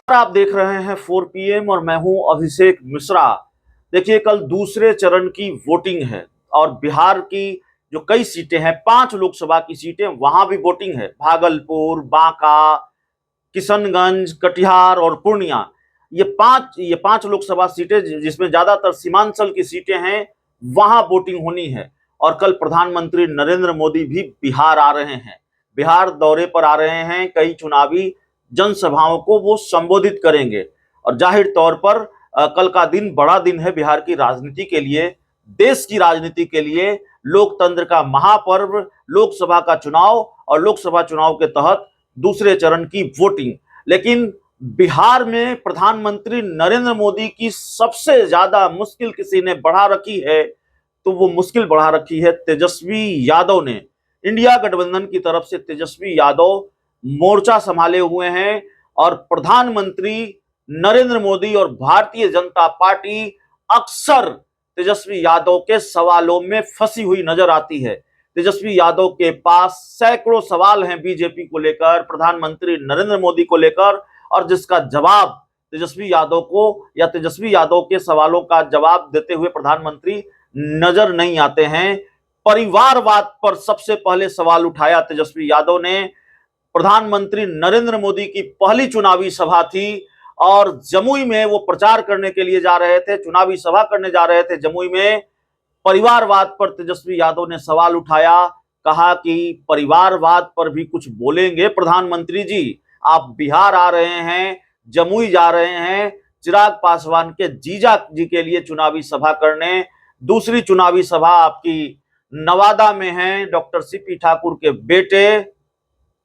आप देख रहे हैं 4 PM और मैं हूं अभिषेक मिश्रा। देखिए, कल दूसरे चरण की वोटिंग है और बिहार की जो कई सीटें हैं, 5 लोकसभा की सीटें, वहां भी वोटिंग है। भागलपुर, बांका, किशनगंज, कटिहार और पूर्णिया, ये पांच लोकसभा सीटें जिसमें ज्यादातर सीमांचल की सीटें हैं, वहां वोटिंग होनी है। और कल प्रधानमंत्री नरेंद्र मोदी भी बिहार आ रहे हैं, बिहार दौरे पर आ रहे हैं। कई चुनावी जनसभाओं को वो संबोधित करेंगे और जाहिर तौर पर कल का दिन बड़ा दिन है बिहार की राजनीति के लिए, देश की राजनीति के लिए। लोकतंत्र का महापर्व, लोकसभा का चुनाव और लोकसभा चुनाव के तहत दूसरे चरण की वोटिंग। लेकिन बिहार में प्रधानमंत्री नरेंद्र मोदी की सबसे ज्यादा मुश्किल किसी ने बढ़ा रखी है, तो वो मुश्किल बढ़ा रखी है तेजस्वी यादव ने। इंडिया गठबंधन की तरफ से तेजस्वी यादव मोर्चा संभाले हुए हैं और प्रधानमंत्री नरेंद्र मोदी और भारतीय जनता पार्टी अक्सर तेजस्वी यादव के सवालों में फंसी हुई नजर आती है। तेजस्वी यादव के पास सैकड़ों सवाल हैं बीजेपी को लेकर, प्रधानमंत्री नरेंद्र मोदी को लेकर, और जिसका जवाब तेजस्वी यादव को या तेजस्वी यादव के सवालों का जवाब देते हुए प्रधानमंत्री नजर नहीं आते हैं। परिवारवाद पर सबसे पहले सवाल उठाया तेजस्वी यादव ने। प्रधानमंत्री नरेंद्र मोदी की पहली चुनावी सभा थी और जमुई में वो प्रचार करने के लिए जा रहे थे, चुनावी सभा करने जा रहे थे जमुई में। परिवारवाद पर तेजस्वी यादव ने सवाल उठाया, कहा कि परिवारवाद पर भी कुछ बोलेंगे प्रधानमंत्री जी। आप बिहार आ रहे हैं, जमुई जा रहे हैं चिराग पासवान के जीजा जी के लिए चुनावी सभा करने। दूसरी चुनावी सभा आपकी नवादा में है, डॉक्टर सीपी ठाकुर के बेटे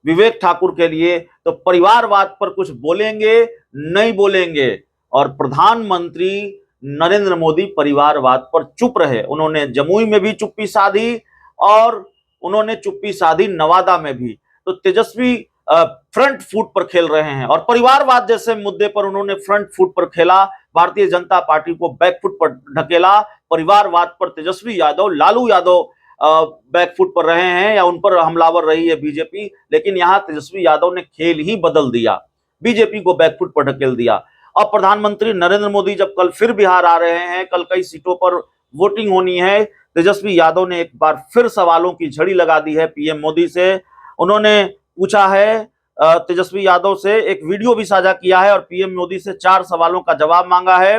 विवेक ठाकुर के लिए। तो परिवारवाद पर कुछ बोलेंगे, नहीं बोलेंगे? और प्रधानमंत्री नरेंद्र मोदी परिवारवाद पर चुप रहे। उन्होंने जमुई में भी चुप्पी साधी और उन्होंने चुप्पी साधी नवादा में भी। तो तेजस्वी फ्रंट फुट पर खेल रहे हैं और परिवारवाद जैसे मुद्दे पर उन्होंने फ्रंट फुट पर खेला, भारतीय जनता पार्टी को बैक फुट पर ढकेला। परिवारवाद पर तेजस्वी यादव, लालू यादव बैकफुट पर रहे हैं या उन पर हमलावर रही है बीजेपी, लेकिन यहां तेजस्वी यादव ने खेल ही बदल दिया, बीजेपी को बैकफुट पर ढकेल दिया। अब प्रधानमंत्री नरेंद्र मोदी जब कल फिर बिहार आ रहे हैं, कल कई सीटों पर वोटिंग होनी है, तेजस्वी यादव ने एक बार फिर सवालों की झड़ी लगा दी है पीएम मोदी से। उन्होंने पूछा है, तेजस्वी यादव से एक वीडियो भी साझा किया है और पीएम मोदी से 4 सवालों का जवाब मांगा है।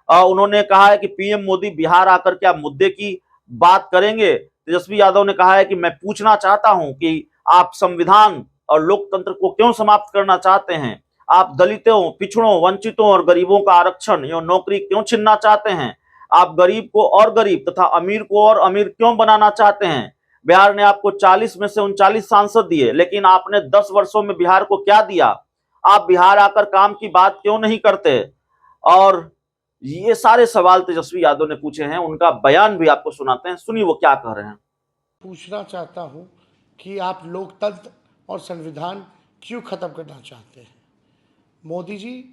उन्होंने कहा है कि पीएम मोदी बिहार आकर क्या मुद्दे की बात करेंगे? तेजस्वी यादव ने कहा है कि मैं पूछना चाहता हूं कि आप संविधान और लोकतंत्र को क्यों समाप्त करना चाहते हैं? आप दलितों, पिछड़ों, वंचितों और गरीबों का आरक्षण या नौकरी क्यों छीनना चाहते हैं? आप गरीब को और गरीब तथा अमीर को और अमीर क्यों बनाना चाहते हैं? बिहार ने आपको 40 में से 39 सांसद दिए, लेकिन आपने 10 वर्षों में बिहार को क्या दिया? आप बिहार आकर काम की बात क्यों नहीं करते? और ये सारे सवाल तेजस्वी यादव ने पूछे हैं, उनका बयान भी आपको सुनाते हैं, सुनिए वो क्या कह रहे हैं। पूछना चाहता हूं कि आप लोकतंत्र और संविधान क्यों खत्म करना चाहते हैं? मोदी जी,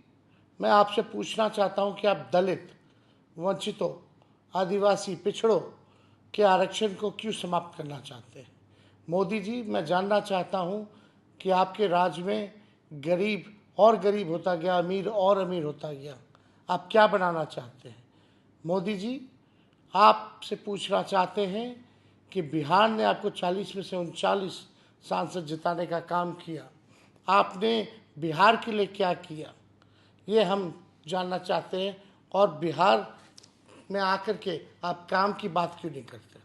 मैं आपसे पूछना चाहता हूं कि आप दलित, वंचितों, आदिवासी, पिछड़ों के आरक्षण को क्यों समाप्त करना चाहते हैं? मोदी जी, मैं जानना चाहता हूं कि आपके राज में गरीब और गरीब होता गया, अमीर और अमीर होता गया, आप क्या बनाना चाहते हैं? मोदी जी, आपसे पूछना चाहते हैं कि बिहार ने आपको 40 में से 39 सांसद जिताने का काम किया, आपने बिहार के लिए क्या किया, ये हम जानना चाहते हैं। और बिहार में आकर के आप काम की बात क्यों नहीं करते?